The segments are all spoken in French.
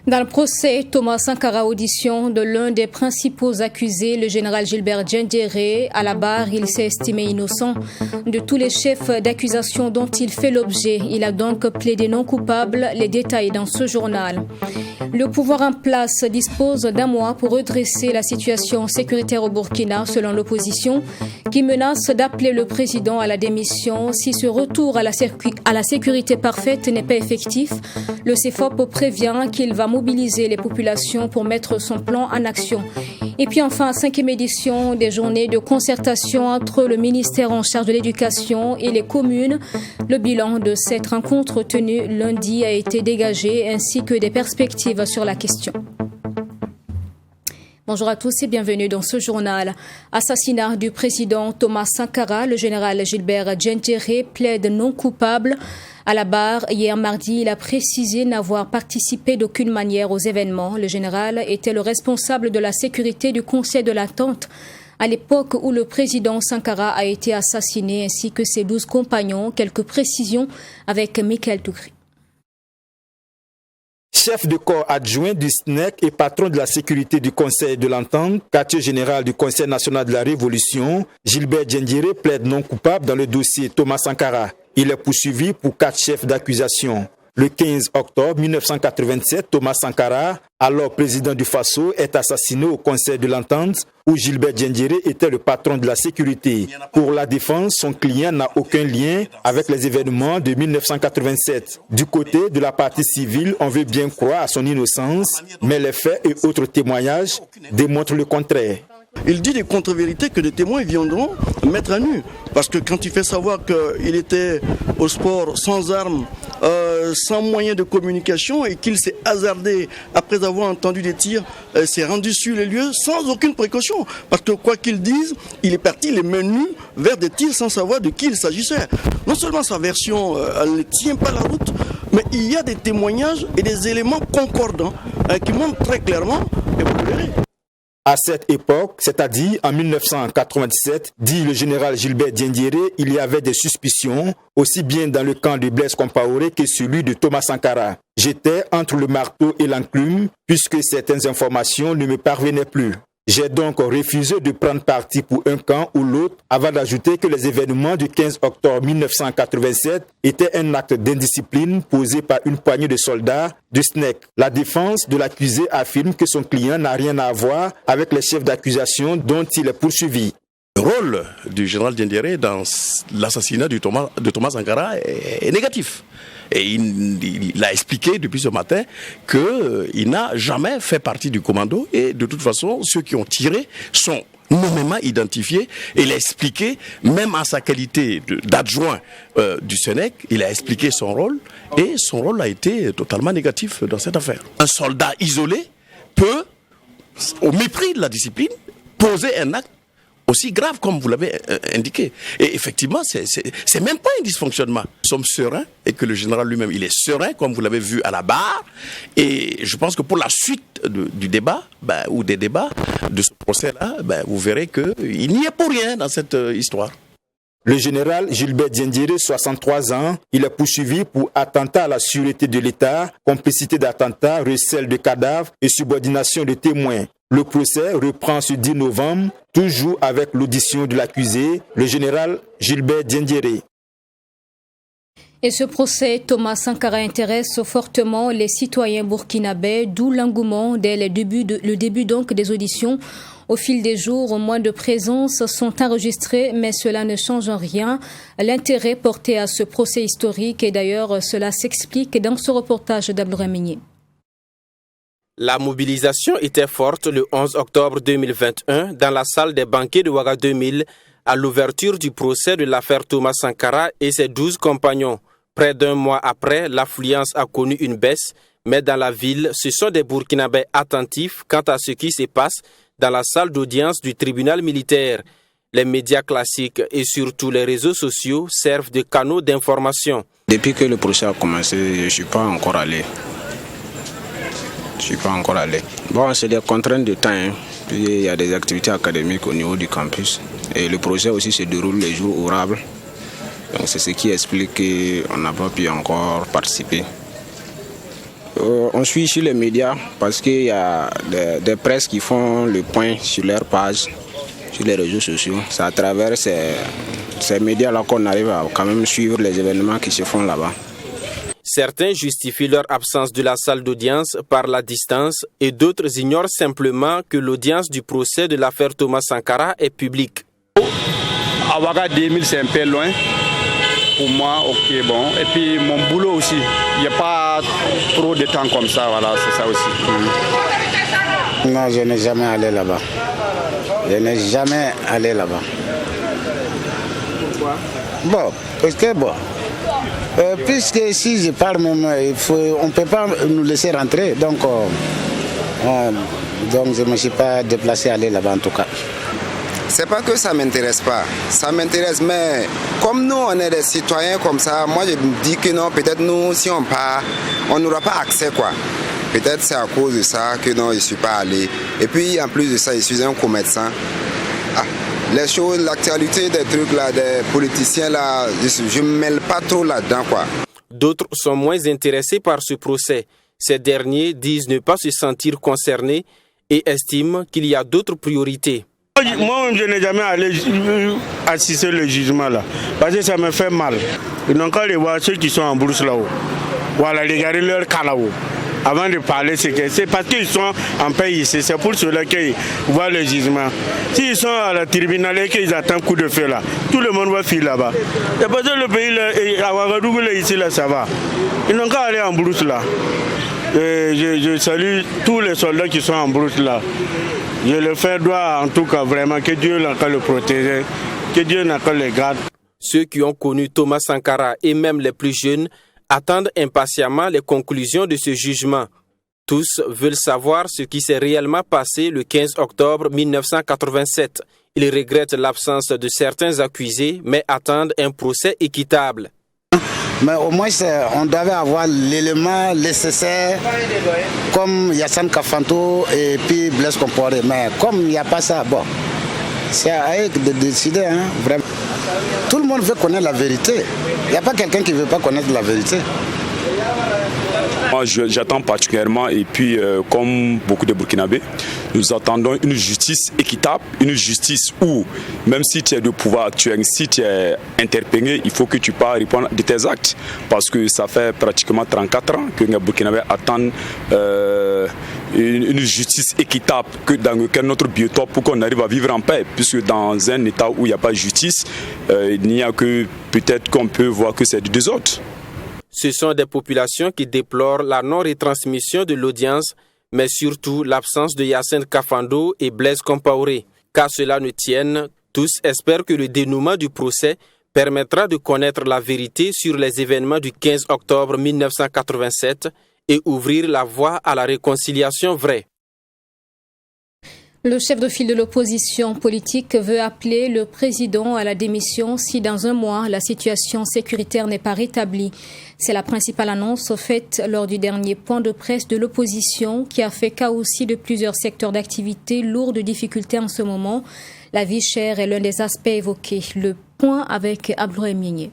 Dans le procès, Thomas Sankara, audition de l'un des principaux accusés, le général Gilbert Diendéré. À la barre, il s'est estimé innocent de tous les chefs d'accusation dont il fait l'objet. Il a donc plaidé non coupable. Les détails dans ce journal. Le pouvoir en place dispose d'un mois pour redresser la situation sécuritaire au Burkina, selon l'opposition, qui menace d'appeler le président à la démission si ce retour à la sécurité parfaite n'est pas effectif. Le CFOP prévient qu'il va mobiliser les populations pour mettre son plan en action. Et puis enfin, 5e édition des journées de concertation entre le ministère en charge de l'éducation et les communes. Le bilan de cette rencontre tenue lundi a été dégagé, ainsi que des perspectives sur la question. Bonjour à tous et bienvenue dans ce journal. Assassinat du président Thomas Sankara, le général Gilbert Diendéré plaide non coupable. À la barre, hier mardi, il a précisé n'avoir participé d'aucune manière aux événements. Le général était le responsable de la sécurité du Conseil de l'Entente à l'époque où le président Sankara a été assassiné, ainsi que ses 12 compagnons. Quelques précisions avec Michael Toukri. Chef de corps adjoint du SNEC et patron de la sécurité du Conseil de l'Entente, quartier général du Conseil national de la Révolution, Gilbert Diendéré plaide non coupable dans le dossier Thomas Sankara. Il est poursuivi pour 4 chefs d'accusation. Le 15 octobre 1987, Thomas Sankara, alors président du Faso, est assassiné au Conseil de l'Entente où Gilbert Diendéré était le patron de la sécurité. Pour la défense, son client n'a aucun lien avec les événements de 1987. Du côté de la partie civile, on veut bien croire à son innocence, mais les faits et autres témoignages démontrent le contraire. Il dit des contre-vérités que des témoins viendront mettre à nu. Parce que quand il fait savoir qu'il était au sport sans armes, sans moyens de communication et qu'il s'est hasardé après avoir entendu des tirs, s'est rendu sur les lieux sans aucune précaution. Parce que quoi qu'il dise, il est parti les mains nues vers des tirs sans savoir de qui il s'agissait. Non seulement sa version elle ne tient pas la route, mais il y a des témoignages et des éléments concordants qui montrent très clairement, et vous le verrez. À cette époque, c'est-à-dire en 1997, dit le général Gilbert Diendéré, il y avait des suspicions, aussi bien dans le camp de Blaise Compaoré que celui de Thomas Sankara. J'étais entre le marteau et l'enclume, puisque certaines informations ne me parvenaient plus. J'ai donc refusé de prendre parti pour un camp ou l'autre avant d'ajouter que les événements du 15 octobre 1987 étaient un acte d'indiscipline posé par une poignée de soldats du SNEC. La défense de l'accusé affirme que son client n'a rien à voir avec les chefs d'accusation dont il est poursuivi. Le rôle du général Diendéré dans l'assassinat de Thomas Sankara est négatif. Et il a expliqué depuis ce matin qu'il n'a jamais fait partie du commando et de toute façon, ceux qui ont tiré sont nommément identifiés. Et il a expliqué, même en sa qualité d'adjoint du SNEC, il a expliqué son rôle et son rôle a été totalement négatif dans cette affaire. Un soldat isolé peut, au mépris de la discipline, poser un acte aussi grave comme vous l'avez indiqué. Et effectivement, c'est même pas un dysfonctionnement. Nous sommes sereins et que le général lui-même, il est serein, comme vous l'avez vu à la barre. Et je pense que pour la suite du débat, ou des débats de ce procès-là, vous verrez qu'il n'y est pour rien dans cette histoire. Le général Gilbert Diendéré, 63 ans, il est poursuivi pour attentat à la sûreté de l'État, complicité d'attentat, recel de cadavres et subordination de témoins. Le procès reprend ce 10 novembre, toujours avec l'audition de l'accusé, le général Gilbert Diendéré. Et ce procès, Thomas Sankara, intéresse fortement les citoyens burkinabés, d'où l'engouement dès le début donc des auditions. Au fil des jours, moins de présences sont enregistrées, mais cela ne change rien. L'intérêt porté à ce procès historique, et d'ailleurs cela s'explique dans ce reportage d'Abdoulaye Meigné. La mobilisation était forte le 11 octobre 2021 dans la salle des banquets de Ouaga 2000 à l'ouverture du procès de l'affaire Thomas Sankara et ses 12 compagnons. Près d'un mois après, l'affluence a connu une baisse, mais dans la ville, ce sont des Burkinabés attentifs quant à ce qui se passe dans la salle d'audience du tribunal militaire. Les médias classiques et surtout les réseaux sociaux servent de canaux d'information. Depuis que le procès a commencé, je ne suis pas encore allé. Bon, c'est des contraintes de temps. Hein. Puis il y a des activités académiques au niveau du campus. Et le projet aussi se déroule les jours ouvrables. Donc c'est ce qui explique qu'on n'a pas pu encore participer. On suit sur les médias parce qu'il y a des presses qui font le point sur leur page, sur les réseaux sociaux. C'est à travers ces médias-là qu'on arrive à quand même suivre les événements qui se font là-bas. Certains justifient leur absence de la salle d'audience par la distance et d'autres ignorent simplement que l'audience du procès de l'affaire Thomas Sankara est publique. À Ouaga 2000, c'est un peu loin. Pour moi, ok, bon. Et puis mon boulot aussi. Il n'y a pas trop de temps comme ça, voilà, c'est ça aussi. Non, je n'ai jamais allé là-bas. Pourquoi? Bon, parce que puisque si je pars même, on ne peut pas nous laisser rentrer. Donc je ne me suis pas déplacé à aller là-bas en tout cas. C'est pas que ça m'intéresse pas, ça m'intéresse, mais comme nous on est des citoyens comme ça, moi je me dis que non, peut-être nous si on part, on n'aura pas accès quoi. Peut-être c'est à cause de ça que non, je ne suis pas allé. Et puis en plus de ça, je suis un commerçant. Les choses, l'actualité des trucs là, des politiciens là, je ne me mêle pas trop là-dedans quoi. D'autres sont moins intéressés par ce procès. Ces derniers disent ne pas se sentir concernés et estiment qu'il y a d'autres priorités. Moi, je n'ai jamais allé assister au jugement là, parce que ça me fait mal. Ils n'ont qu'à aller voir ceux qui sont en bourse là-haut. Voilà, regarder leur cas là-haut. Avant de parler, c'est parce qu'ils sont en pays ici. C'est pour cela qu'ils voient le jugement. S'ils sont à la tribunal et qu'ils attendent coup de feu là, tout le monde va filer là-bas. Et parce que le pays là, à Ouagadougou ici là, ça va. Ils n'ont qu'à aller en brousse là. Je salue tous les soldats qui sont en brousse là. Je le fais droit en tout cas vraiment, que Dieu n'a qu'à le protéger, que Dieu n'a qu'à le garder. Ceux qui ont connu Thomas Sankara et même les plus jeunes attendent impatiemment les conclusions de ce jugement. Tous veulent savoir ce qui s'est réellement passé le 15 octobre 1987. Ils regrettent l'absence de certains accusés, mais attendent un procès équitable. Mais au moins, on devait avoir l'élément nécessaire comme Yassane Kafanto et puis Blaise Compaoré. Mais comme il n'y a pas ça, bon, c'est à eux de décider, hein, vraiment. Tout le monde veut connaître la vérité. Il n'y a pas quelqu'un qui ne veut pas connaître la vérité. Moi, j'attends particulièrement, et puis comme beaucoup de Burkinabés, nous attendons une justice équitable, une justice où, même si tu es de pouvoir actuel, si tu es interpellé, il faut que tu parles répondre de tes actes. Parce que ça fait pratiquement 34 ans que les Burkinabés attendent une justice équitable que dans lequel notre biotope pour qu'on arrive à vivre en paix. Puisque dans un État où il n'y a pas de justice, il n'y a que peut-être qu'on peut voir que c'est du désordre. Ce sont des populations qui déplorent la non-retransmission de l'audience, mais surtout l'absence de Yassane Kafando et Blaise Compaoré. Qu'à cela ne tienne, tous espèrent que le dénouement du procès permettra de connaître la vérité sur les événements du 15 octobre 1987 et ouvrir la voie à la réconciliation vraie. Le chef de file de l'opposition politique veut appeler le président à la démission si dans un mois la situation sécuritaire n'est pas rétablie. C'est la principale annonce faite lors du dernier point de presse de l'opposition qui a fait cas aussi de plusieurs secteurs d'activité lourds de difficultés en ce moment. La vie chère est l'un des aspects évoqués. Le point avec Abdourahim Miegné.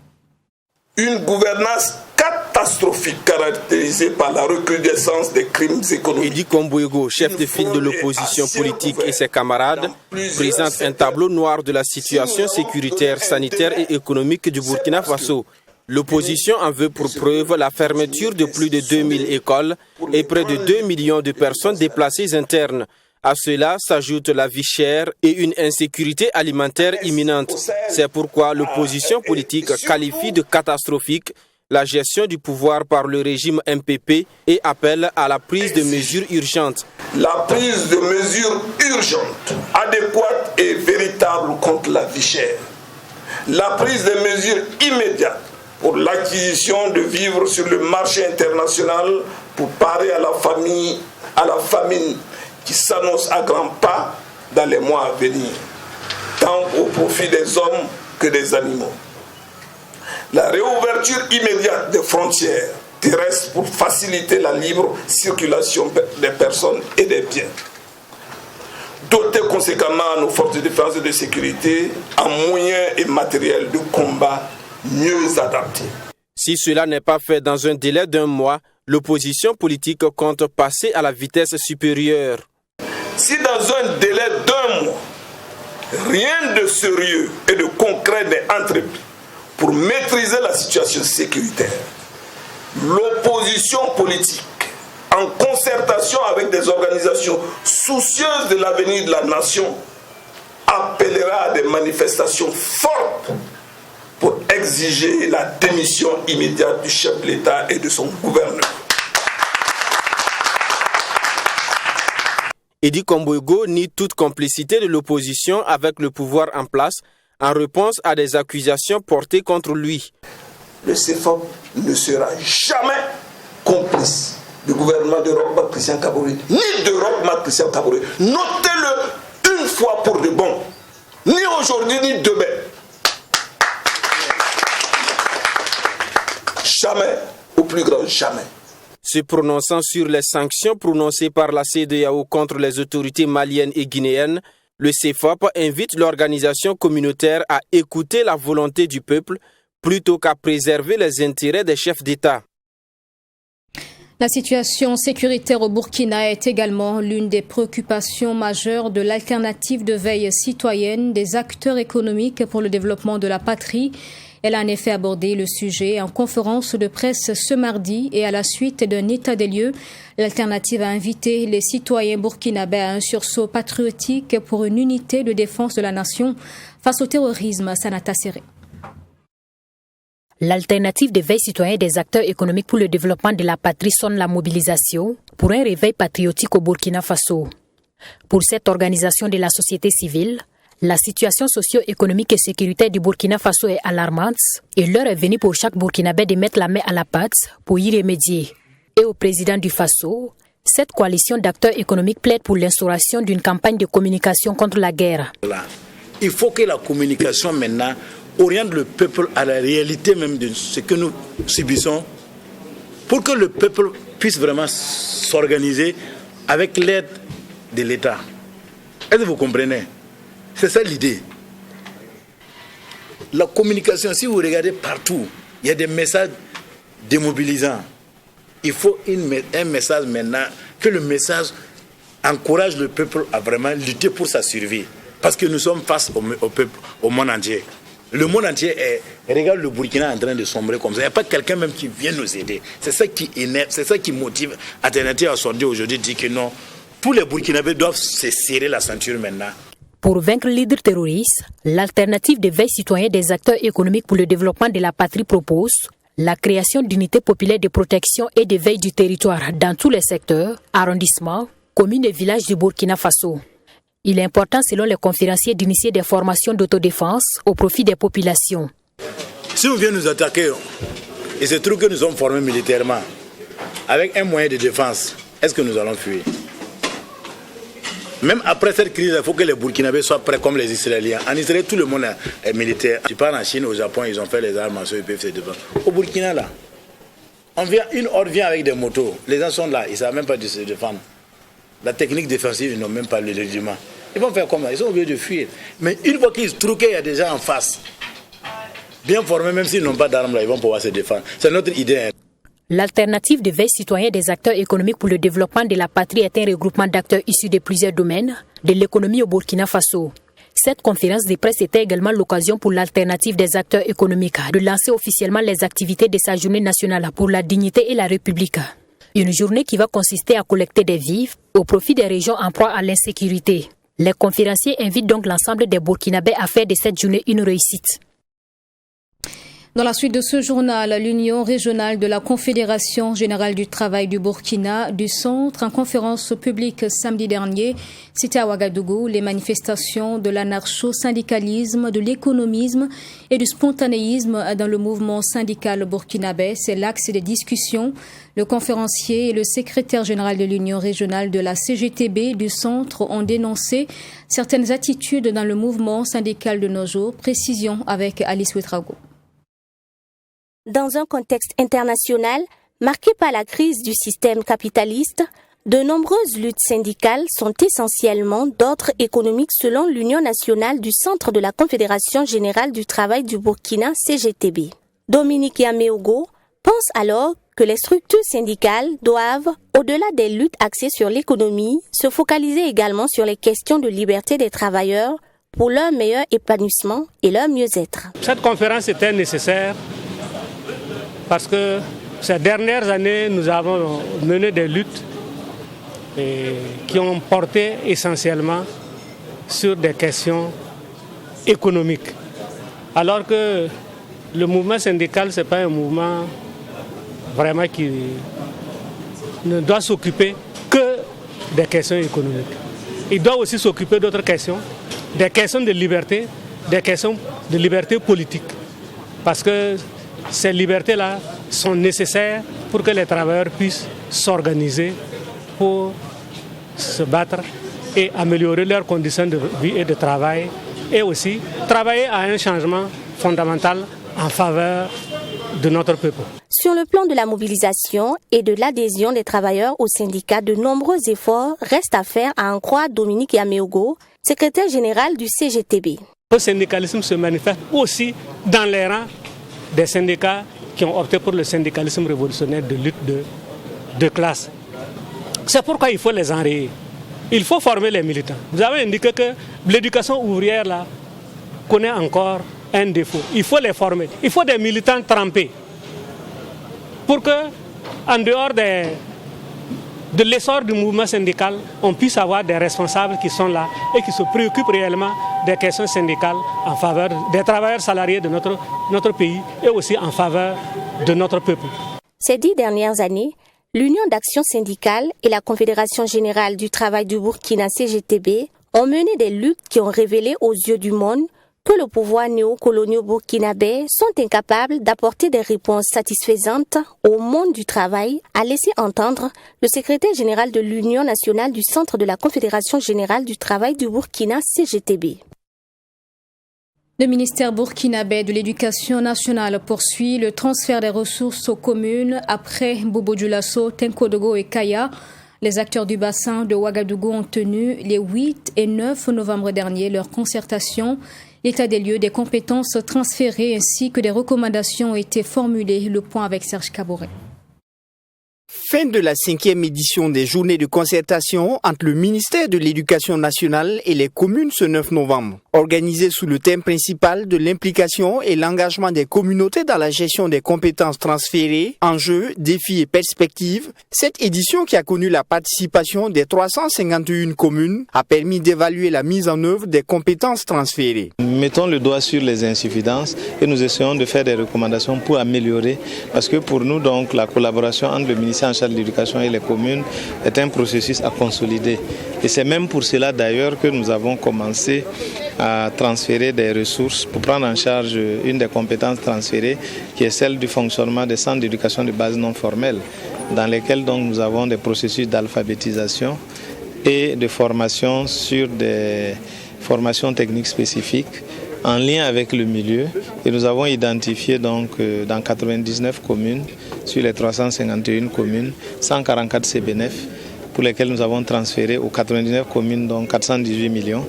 Une gouvernance catastrophique caractérisée par la recrudescence des crimes économiques. Edi Kombouego, chef de file de l'opposition politique et ses camarades, présente un tableau noir de la situation sécuritaire, sanitaire et économique du Burkina Faso. L'opposition en veut pour preuve la fermeture de plus de 2000 écoles et près de 2 millions de personnes déplacées internes. À cela s'ajoute la vie chère et une insécurité alimentaire imminente. C'est pourquoi l'opposition politique qualifie de catastrophique la gestion du pouvoir par le régime MPP et appelle à la prise de mesures urgentes. La prise de mesures urgentes, adéquates et véritables contre la vie chère. La prise de mesures immédiates pour l'acquisition de vivres sur le marché international pour parer à la famine qui s'annonce à grands pas dans les mois à venir. tant au profit des hommes que des animaux. La réouverture immédiate des frontières terrestres pour faciliter la libre circulation des personnes et des biens. Doter conséquemment nos forces de défense et de sécurité en moyens et matériels de combat mieux adaptés. Si cela n'est pas fait dans un délai d'1 mois, l'opposition politique compte passer à la vitesse supérieure. Si dans un délai d'1 mois, rien de sérieux et de concret n'est entrepris pour maîtriser la situation sécuritaire, l'opposition politique, en concertation avec des organisations soucieuses de l'avenir de la nation, appellera à des manifestations fortes pour exiger la démission immédiate du chef de l'État et de son gouvernement. Edi Komboigo nie toute complicité de l'opposition avec le pouvoir en place en réponse à des accusations portées contre lui. Le CFOP ne sera jamais complice du gouvernement de Roch-Marc Christian Kaboré, ni de Roch-Marc Christian Kaboré. Notez-le une fois pour de bon, ni aujourd'hui ni demain. Jamais, au plus grand jamais. Se prononçant sur les sanctions prononcées par la CEDEAO contre les autorités maliennes et guinéennes, le CFOP invite l'organisation communautaire à écouter la volonté du peuple plutôt qu'à préserver les intérêts des chefs d'État. La situation sécuritaire au Burkina est également l'une des préoccupations majeures de l'alternative de veille citoyenne des acteurs économiques pour le développement de la patrie. Elle a en effet abordé le sujet en conférence de presse ce mardi et à la suite d'un état des lieux. L'alternative a invité les citoyens burkinabés à un sursaut patriotique pour une unité de défense de la nation face au terrorisme. Sanata Serré. L'alternative de veille citoyenne des acteurs économiques pour le développement de la patrie sonne la mobilisation pour un réveil patriotique au Burkina Faso. Pour cette organisation de la société civile, la situation socio-économique et sécuritaire du Burkina Faso est alarmante et l'heure est venue pour chaque Burkinabé de mettre la main à la pâte pour y remédier. Et au président du Faso, cette coalition d'acteurs économiques plaide pour l'instauration d'une campagne de communication contre la guerre. Il faut que la communication maintenant oriente le peuple à la réalité même de ce que nous subissons pour que le peuple puisse vraiment s'organiser avec l'aide de l'État. Est-ce que vous comprenez? C'est ça l'idée. La communication, si vous regardez partout, il y a des messages démobilisants. Il faut un message maintenant, que le message encourage le peuple à vraiment lutter pour sa survie. Parce que nous sommes face au peuple, au monde entier. Le monde entier regarde le Burkina en train de sombrer comme ça. Il n'y a pas quelqu'un même qui vient nous aider. C'est ça qui énerve, c'est ça qui motive Alternative à sortir aujourd'hui, dit que non, tous les Burkinabés doivent se serrer la ceinture maintenant. Pour vaincre l'hydre terroriste, l'alternative de veille citoyenne des acteurs économiques pour le développement de la patrie propose la création d'unités populaires de protection et de veille du territoire dans tous les secteurs, arrondissements, communes et villages du Burkina Faso. Il est important, selon les conférenciers, d'initier des formations d'autodéfense au profit des populations. Si on vient nous attaquer, et c'est trouve que nous sommes formés militairement, avec un moyen de défense, est-ce que nous allons fuir? Même après cette crise, il faut que les Burkinabés soient prêts comme les Israéliens. En Israël, tout le monde est militaire. Tu pars en Chine, au Japon, ils ont fait les armes, ils peuvent se défendre. Au Burkina, là, une horde vient avec des motos. Les gens sont là, ils ne savent même pas se défendre. La technique défensive, ils n'ont même pas le régiment. Ils vont faire comment? Ils sont obligés de fuir. Mais une fois qu'ils trouvent qu'il y a des gens en face, bien formés, même s'ils n'ont pas d'armes, là, ils vont pouvoir se défendre. C'est notre idée. L'alternative de veille citoyenne des acteurs économiques pour le développement de la patrie est un regroupement d'acteurs issus de plusieurs domaines de l'économie au Burkina Faso. Cette conférence de presse était également l'occasion pour l'alternative des acteurs économiques de lancer officiellement les activités de sa journée nationale pour la dignité et la République. Une journée qui va consister à collecter des vivres au profit des régions en proie à l'insécurité. Les conférenciers invitent donc l'ensemble des Burkinabés à faire de cette journée une réussite. Dans la suite de ce journal, l'Union régionale de la Confédération générale du travail du Burkina du Centre, en conférence publique samedi dernier, cité à Ouagadougou, les manifestations de l'anarcho-syndicalisme, de l'économisme et du spontanéisme dans le mouvement syndical burkinabé. C'est l'axe des discussions. Le conférencier et le secrétaire général de l'Union régionale de la CGTB du Centre ont dénoncé certaines attitudes dans le mouvement syndical de nos jours. Précision avec Alice Ouetrago. Dans un contexte international marqué par la crise du système capitaliste, de nombreuses luttes syndicales sont essentiellement d'ordre économique selon l'Union nationale du Centre de la Confédération générale du travail du Burkina, CGTB. Dominique Yameogo pense alors que les structures syndicales doivent, au-delà des luttes axées sur l'économie, se focaliser également sur les questions de liberté des travailleurs pour leur meilleur épanouissement et leur mieux-être. Cette conférence était nécessaire parce que ces dernières années, nous avons mené des luttes qui ont porté essentiellement sur des questions économiques. Alors que le mouvement syndical, ce n'est pas un mouvement vraiment qui ne doit s'occuper que des questions économiques. Il doit aussi s'occuper d'autres questions, des questions de liberté, des questions de liberté politique. Parce que ces libertés-là sont nécessaires pour que les travailleurs puissent s'organiser pour se battre et améliorer leurs conditions de vie et de travail et aussi travailler à un changement fondamental en faveur de notre peuple. Sur le plan de la mobilisation et de l'adhésion des travailleurs au syndicat, de nombreux efforts restent à faire, à en croire Dominique Yameogo, secrétaire général du CGTB. Le syndicalisme se manifeste aussi dans les rangs des syndicats qui ont opté pour le syndicalisme révolutionnaire de lutte de classe. C'est pourquoi il faut les enrayer. Il faut former les militants. Vous avez indiqué que l'éducation ouvrière là, connaît encore un défaut. Il faut les former. Il faut des militants trempés pour que, en dehors de l'essor du mouvement syndical, on puisse avoir des responsables qui sont là et qui se préoccupent réellement des questions syndicales en faveur des travailleurs salariés de notre pays et aussi en faveur de notre peuple. Ces 10 dernières années, l'Union d'action syndicale et la Confédération générale du travail du Burkina, CGTB, ont mené des luttes qui ont révélé aux yeux du monde que le pouvoir néocolonial burkinabé sont incapables d'apporter des réponses satisfaisantes au monde du travail, a laissé entendre le secrétaire général de l'Union nationale du Centre de la Confédération générale du travail du Burkina, CGTB. Le ministère burkinabé de l'Éducation nationale poursuit le transfert des ressources aux communes après Bobo Dioulasso, Tenkodogo et Kaya. Les acteurs du bassin de Ouagadougou ont tenu les 8 et 9 novembre dernier leur concertation. L'état des lieux des compétences transférées ainsi que des recommandations ont été formulées. Le point avec Serge Kaboré. Fin de la 5e édition des journées de concertation entre le ministère de l'Éducation nationale et les communes ce 9 novembre. Organisée sous le thème principal de l'implication et l'engagement des communautés dans la gestion des compétences transférées, enjeux, défis et perspectives, cette édition qui a connu la participation des 351 communes a permis d'évaluer la mise en œuvre des compétences transférées. Mettons le doigt sur les insuffisances et nous essayons de faire des recommandations pour améliorer, parce que pour nous donc la collaboration entre le ministère en charge de l'éducation et les communes est un processus à consolider. Et c'est même pour cela d'ailleurs que nous avons commencé à transférer des ressources pour prendre en charge une des compétences transférées qui est celle du fonctionnement des centres d'éducation de base non formelle, dans lesquels donc nous avons des processus d'alphabétisation et de formation sur des formations techniques spécifiques en lien avec le milieu. Et nous avons identifié donc dans 99 communes, sur les 351 communes, 144 CBNF pour lesquels nous avons transféré aux 99 communes donc 418 millions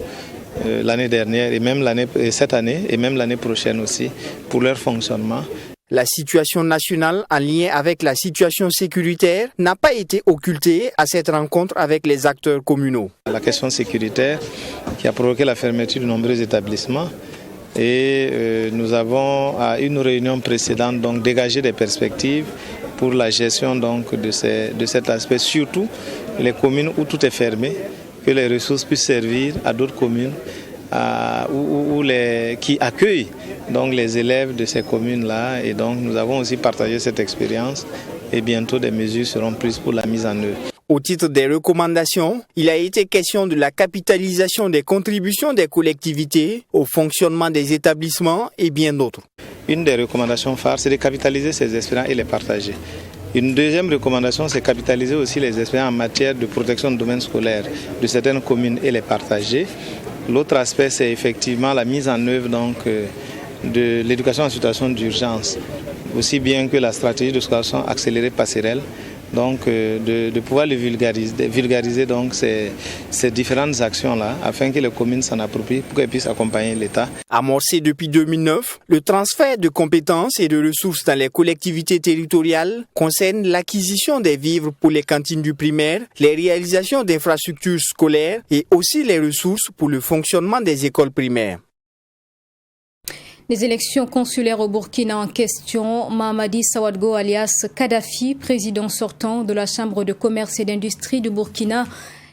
l'année dernière et même cette année et même l'année prochaine aussi pour leur fonctionnement. La situation nationale en lien avec la situation sécuritaire n'a pas été occultée à cette rencontre avec les acteurs communaux. La question sécuritaire qui a provoqué la fermeture de nombreux établissements et nous avons à une réunion précédente donc dégagé des perspectives pour la gestion donc de cet aspect, surtout les communes où tout est fermé, que les ressources puissent servir à d'autres communes qui accueillent donc les élèves de ces communes-là. Et donc nous avons aussi partagé cette expérience et bientôt des mesures seront prises pour la mise en œuvre. Au titre des recommandations, il a été question de la capitalisation des contributions des collectivités au fonctionnement des établissements et bien d'autres. Une des recommandations phares, c'est de capitaliser ces expériences et les partager. Une deuxième recommandation, c'est capitaliser aussi les expériences en matière de protection du domaine scolaire de certaines communes et les partager. L'autre aspect, c'est effectivement la mise en œuvre de l'éducation en situation d'urgence, aussi bien que la stratégie de scolarisation accélérée passerelle. Donc de pouvoir les vulgariser donc ces différentes actions-là afin que les communes s'en approprient pour qu'elles puissent accompagner l'État. Amorcé depuis 2009, le transfert de compétences et de ressources dans les collectivités territoriales concerne l'acquisition des vivres pour les cantines du primaire, les réalisations d'infrastructures scolaires et aussi les ressources pour le fonctionnement des écoles primaires. Les élections consulaires au Burkina en question, Mamadi Sawadgo alias Kadhafi, président sortant de la Chambre de commerce et d'industrie du Burkina,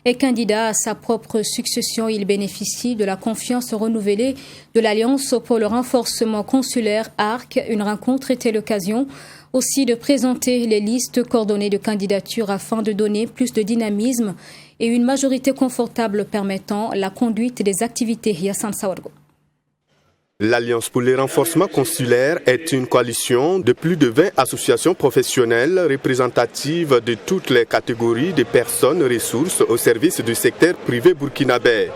est candidat à sa propre succession. Il bénéficie de la confiance renouvelée de l'Alliance pour le renforcement consulaire ARC. Une rencontre était l'occasion aussi de présenter les listes coordonnées de candidatures afin de donner plus de dynamisme et une majorité confortable permettant la conduite des activités. Yassan Sawadgo. L'Alliance pour le renforcement consulaire est une coalition de plus de 20 associations professionnelles représentatives de toutes les catégories de personnes ressources au service du secteur privé burkinabé.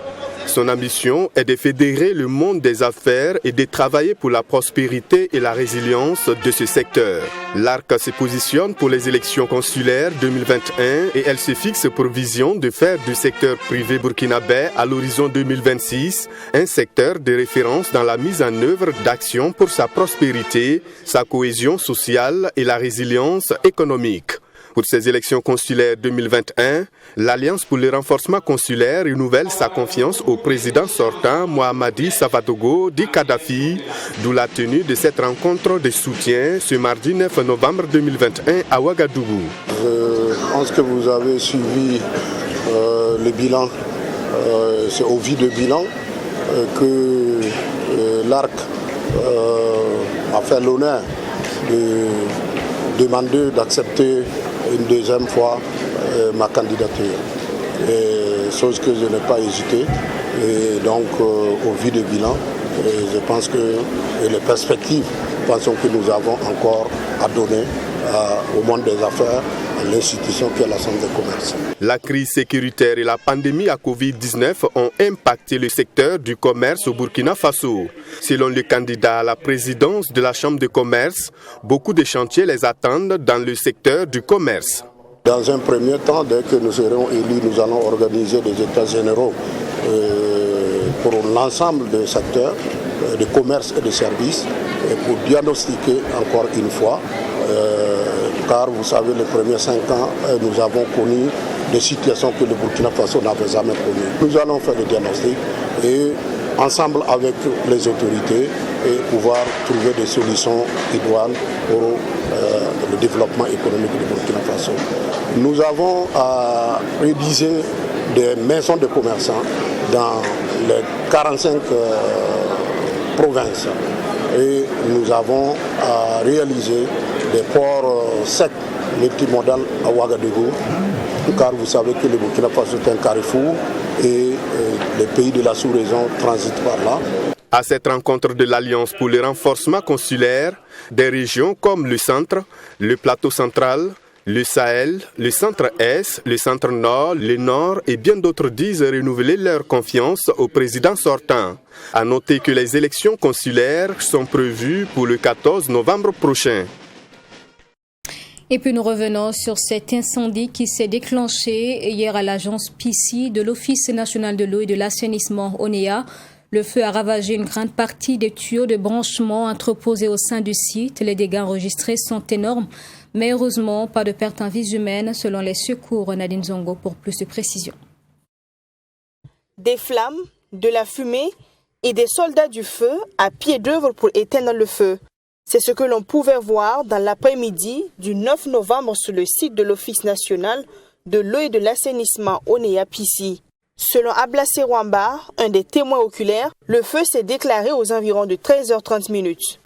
Son ambition est de fédérer le monde des affaires et de travailler pour la prospérité et la résilience de ce secteur. L'ARC se positionne pour les élections consulaires 2021 et elle se fixe pour vision de faire du secteur privé burkinabé à l'horizon 2026 un secteur de référence dans la mise en œuvre d'actions pour sa prospérité, sa cohésion sociale et la résilience économique. Pour ces élections consulaires 2021, l'Alliance pour le renforcement consulaire renouvelle sa confiance au président sortant Mohamadi Savadogo dit Kadhafi, d'où la tenue de cette rencontre de soutien ce mardi 9 novembre 2021 à Ouagadougou. Je pense que vous avez suivi le bilan, c'est au vu de bilan que l'ARC a fait l'honneur de demander d'accepter une deuxième fois ma candidature. Chose que je n'ai pas hésité. Et donc, au vu du bilan, je pense que les perspectives, pensons que nous avons encore à donner au monde des affaires, à l'institution qui est la Chambre de commerce. La crise sécuritaire et la pandémie à Covid-19 ont impacté le secteur du commerce au Burkina Faso. Selon le candidat à la présidence de la Chambre de commerce, beaucoup de chantiers les attendent dans le secteur du commerce. Dans un premier temps, dès que nous serons élus, nous allons organiser des états généraux pour l'ensemble des secteurs de commerce et de services et pour diagnostiquer encore une fois car vous savez, les premiers 5 ans, nous avons connu des situations que le Burkina Faso n'avait jamais connues. Nous allons faire le diagnostic et ensemble avec les autorités et pouvoir trouver des solutions idoines pour le développement économique du Burkina Faso. Nous avons rédigé des maisons de commerçants dans les 45 provinces et nous avons réalisé des ports secs multimodales à Ouagadougou, car vous savez que le Burkina Faso est un carrefour et les pays de la sous-région transitent par là. À cette rencontre de l'Alliance pour le renforcement consulaire, des régions comme le centre, le plateau central, le Sahel, le centre-est, le centre-nord, le nord et bien d'autres disent renouveler leur confiance au président sortant. À noter que les élections consulaires sont prévues pour le 14 novembre prochain. Et puis nous revenons sur cet incendie qui s'est déclenché hier à l'agence PICI de l'Office national de l'eau et de l'assainissement ONEA. Le feu a ravagé une grande partie des tuyaux de branchement entreposés au sein du site. Les dégâts enregistrés sont énormes, mais heureusement pas de pertes en vies humaines selon les secours. Nadine Zongo pour plus de précisions. Des flammes, de la fumée et des soldats du feu à pied d'œuvre pour éteindre le feu. C'est ce que l'on pouvait voir dans l'après-midi du 9 novembre sur le site de l'Office national de l'eau et de l'assainissement ONEA PICI. Selon Ablassé Rwamba, un des témoins oculaires, le feu s'est déclaré aux environs de 13h30 minutes.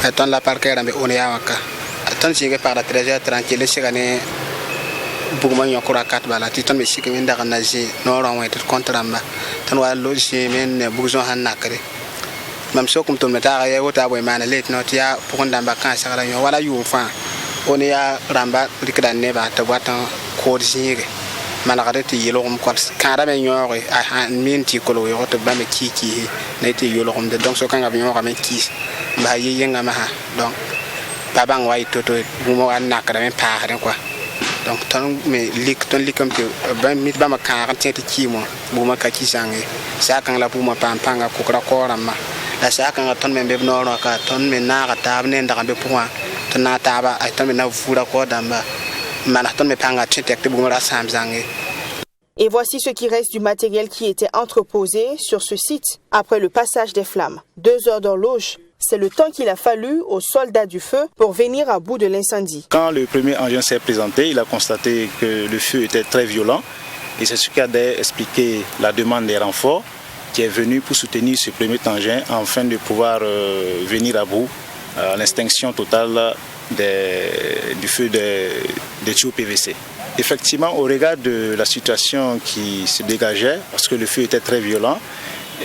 Bugman yokura kat bala titon me shike min daga naji no ron wa tet kontramba tan wa lo shi men bugjon han nakre mam sokum ton meta ya wota boy mana let no tia pokon damba kan sagala yo wala yu fa on ya ramba rikdan ne ba ta watan ko jinge mana gade ti yelo kom kwat kara me nyore a min ti kolo yo to ba me kiki ne ti yelo kom de donc so kan ga yo ga me ki ba yi yenga ma ha donc babang wa itoto bumo an nakra me pa ha quoi. Donc ton me lik ton likam te ba mit ba makara tete kimo buma ka kisange sa kan la buma pampanga ko kra ko ramma la sa kan ton me be no ka ton me na ka tab ne ndaka be point ton na taba ay ton me na fura ko damba mana ton me panga tete te buma ra samzange. Et voici ce qui reste du matériel qui était entreposé sur ce site après le passage des flammes. 2 heures d'horloge. C'est le temps qu'il a fallu aux soldats du feu pour venir à bout de l'incendie. Quand le premier engin s'est présenté, il a constaté que le feu était très violent et c'est ce qui a expliqué la demande des renforts qui est venu pour soutenir ce premier engin afin de pouvoir venir à bout à l'extinction totale du feu des tuyaux PVC. Effectivement, au regard de la situation qui se dégageait, parce que le feu était très violent,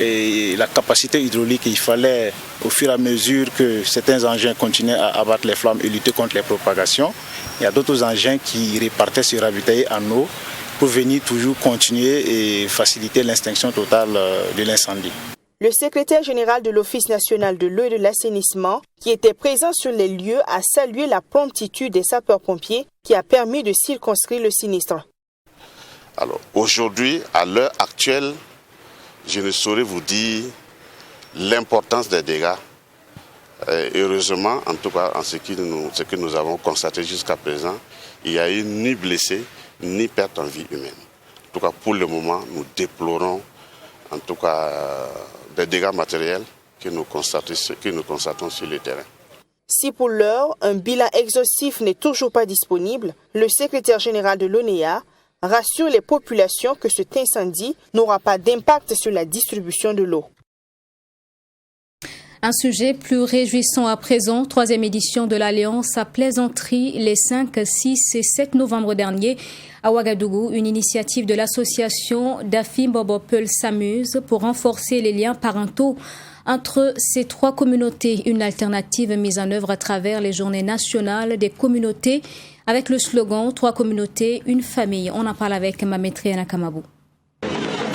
et la capacité hydraulique, il fallait au fur et à mesure que certains engins continuaient à abattre les flammes et lutter contre les propagations, il y a d'autres engins qui repartaient se ravitailler en eau pour venir toujours continuer et faciliter l'extinction totale de l'incendie. Le secrétaire général de l'Office national de l'eau et de l'assainissement, qui était présent sur les lieux, a salué la promptitude des sapeurs-pompiers qui a permis de circonscrire le sinistre. Alors aujourd'hui, à l'heure actuelle, je ne saurais vous dire l'importance des dégâts. Heureusement, en tout cas, en ce que nous avons constaté jusqu'à présent, il n'y a eu ni blessés, ni perte en vie humaine. En tout cas, pour le moment, nous déplorons en tout cas des dégâts matériels que nous constatons sur le terrain. Si pour l'heure, un bilan exhaustif n'est toujours pas disponible, le secrétaire général de l'ONEA rassure les populations que cet incendie n'aura pas d'impact sur la distribution de l'eau. Un sujet plus réjouissant à présent, 3e édition de l'Alliance à Plaisanterie les 5, 6 et 7 novembre dernier à Ouagadougou, une initiative de l'association Dafim Bobo Peul s'amuse pour renforcer les liens parentaux entre ces 3 communautés, une alternative mise en œuvre à travers les journées nationales des communautés avec le slogan 3 communautés, une famille. On en parle avec Mamétriana Kamabou.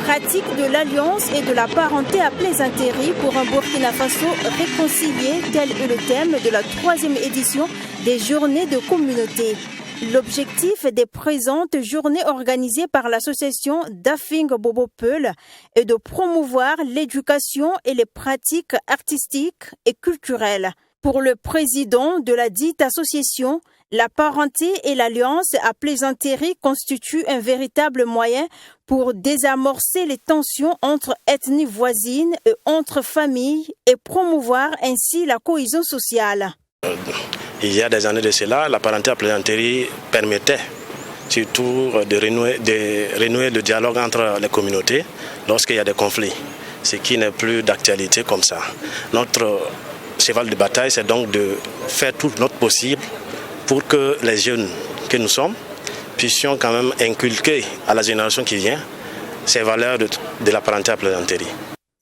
Pratique de l'alliance et de la parenté à Plaisanterie pour un Burkina Faso réconcilié, tel est le thème de la 3e édition des journées de communauté. L'objectif des présentes journées organisées par l'association Dafing Bobo Peul est de promouvoir l'éducation et les pratiques artistiques et culturelles. Pour le président de la dite association, la parenté et l'alliance à Plaisanterie constituent un véritable moyen pour désamorcer les tensions entre ethnies voisines et entre familles et promouvoir ainsi la cohésion sociale. Il y a des années de cela, la parenté à Plaisanterie permettait surtout de renouer le dialogue entre les communautés lorsqu'il y a des conflits, ce qui n'est plus d'actualité comme ça. Notre cheval de bataille, c'est donc de faire tout notre possible pour que les jeunes que nous sommes puissions quand même inculquer à la génération qui vient ces valeurs de la parenté à Plaisanterie.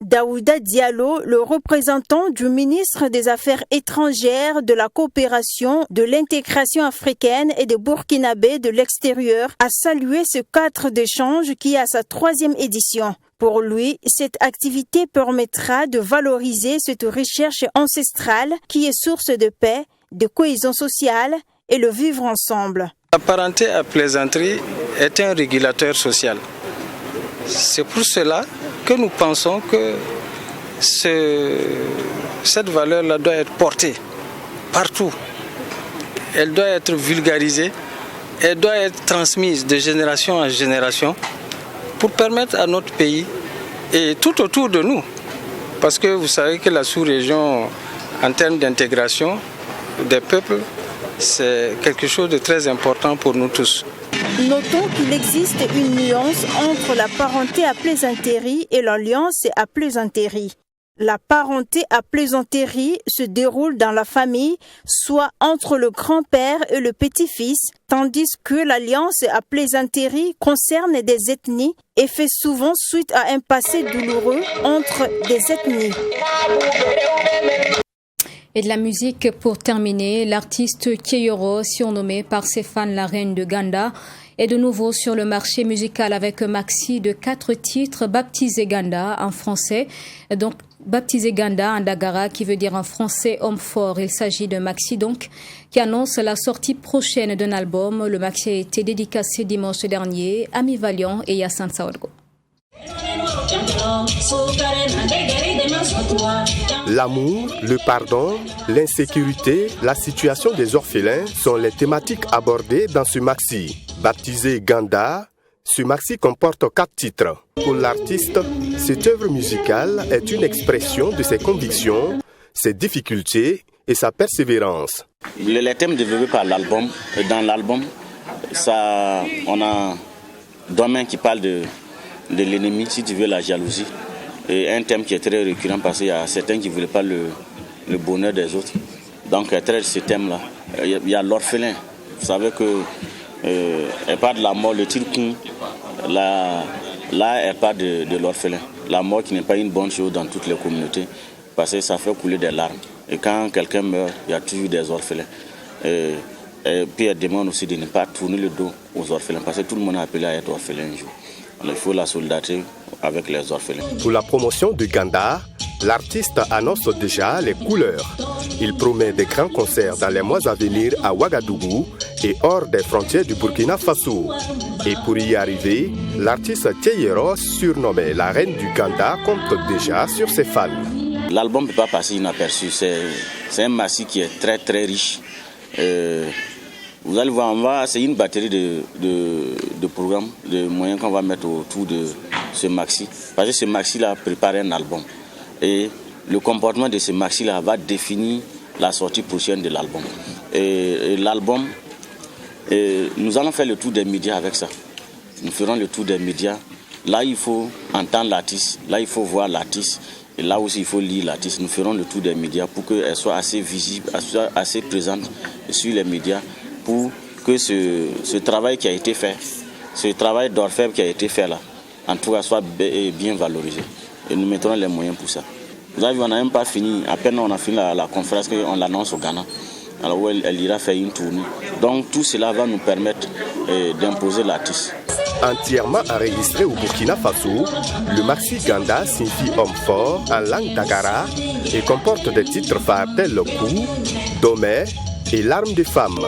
Daouda Diallo, le représentant du ministre des Affaires étrangères, de la coopération, de l'intégration africaine et des Burkinabés de l'extérieur, a salué ce cadre d'échange qui est à sa 3e édition. Pour lui, cette activité permettra de valoriser cette recherche ancestrale qui est source de paix, de cohésion sociale et le vivre ensemble. La parenté à Plaisanterie est un régulateur social. C'est pour cela que nous pensons que cette valeur-là doit être portée partout. Elle doit être vulgarisée, elle doit être transmise de génération en génération pour permettre à notre pays et tout autour de nous, parce que vous savez que la sous-région, en termes d'intégration des peuples, c'est quelque chose de très important pour nous tous. Notons qu'il existe une nuance entre la parenté à plaisanterie et l'alliance à plaisanterie. La parenté à plaisanterie se déroule dans la famille, soit entre le grand-père et le petit-fils, tandis que l'alliance à plaisanterie concerne des ethnies et fait souvent suite à un passé douloureux entre des ethnies. Et de la musique pour terminer, l'artiste Keyoro, surnommée par ses fans la reine de Ganda, est de nouveau sur le marché musical avec un maxi de 4 titres baptisé Ganda en français. Donc, baptisé Ganda en Dagara, qui veut dire en français homme fort. Il s'agit d'un maxi donc qui annonce la sortie prochaine d'un album. Le maxi a été dédicacé dimanche dernier à Ami Valiant et Yassan Saorgo. L'amour, le pardon, l'insécurité, la situation des orphelins sont les thématiques abordées dans ce maxi. Baptisé Ganda, ce maxi comporte 4 titres. Pour l'artiste, cette œuvre musicale est une expression de ses convictions, ses difficultés et sa persévérance. Les thèmes développés par l'album, dans l'album, on a Domaine qui parle de l'ennemi, si tu veux, la jalousie. Et un thème qui est très récurrent parce qu'il y a certains qui ne voulaient pas le bonheur des autres. Donc, il traite ce thème-là. Il y a l'orphelin. Vous savez que elle parle de la mort, le tilkoun. Là, elle parle de l'orphelin. La mort qui n'est pas une bonne chose dans toutes les communautés parce que ça fait couler des larmes. Et quand quelqu'un meurt, il y a toujours des orphelins. Et puis elle demande aussi de ne pas tourner le dos aux orphelins parce que tout le monde a appelé à être orphelin un jour. Alors, il faut la solidarité avec les orphelins. Pour la promotion de Ganda, l'artiste annonce déjà les couleurs. Il promet des grands concerts dans les mois à venir à Ouagadougou et hors des frontières du Burkina Faso. Et pour y arriver, l'artiste Keyoro, surnommé la reine du Ganda, compte déjà sur ses fans. L'album ne peut pas passer inaperçu. C'est un massif qui est très très riche. Vous allez voir, c'est une batterie de programmes, de moyens qu'on va mettre autour de ce maxi. Parce que ce maxi-là prépare un album. Et le comportement de ce maxi-là va définir la sortie prochaine de l'album. Et l'album, nous allons faire le tour des médias avec ça. Nous ferons le tour des médias. Là, il faut entendre l'artiste. Là, il faut voir l'artiste. Et là aussi, il faut lire l'artiste. Nous ferons le tour des médias pour qu'elle soit assez visible, assez présente sur les médias, pour que ce travail qui a été fait, ce travail d'orfèvre qui a été fait là, en tout cas, soit bien valorisé. Et nous mettrons les moyens pour ça. Vous avez vu, on n'a même pas fini. À peine on a fini la conférence qu'on l'annonce au Ghana. Alors où elle ira faire une tournée. Donc tout cela va nous permettre d'imposer l'artiste. Entièrement enregistré au Burkina Faso, le maxi Ganda signifie homme fort en langue dagara et comporte des titres phares tels Kou, Domé et Larmes de femmes.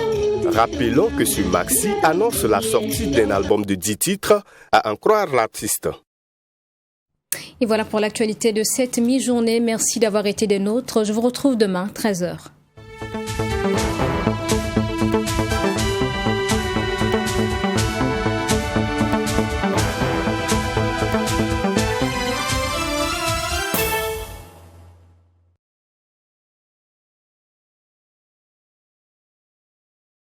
Rappelons que ce maxi annonce la sortie d'un album de 10 titres, à en croire l'artiste. Et voilà pour l'actualité de cette mi-journée. Merci d'avoir été des nôtres. Je vous retrouve demain, 13h.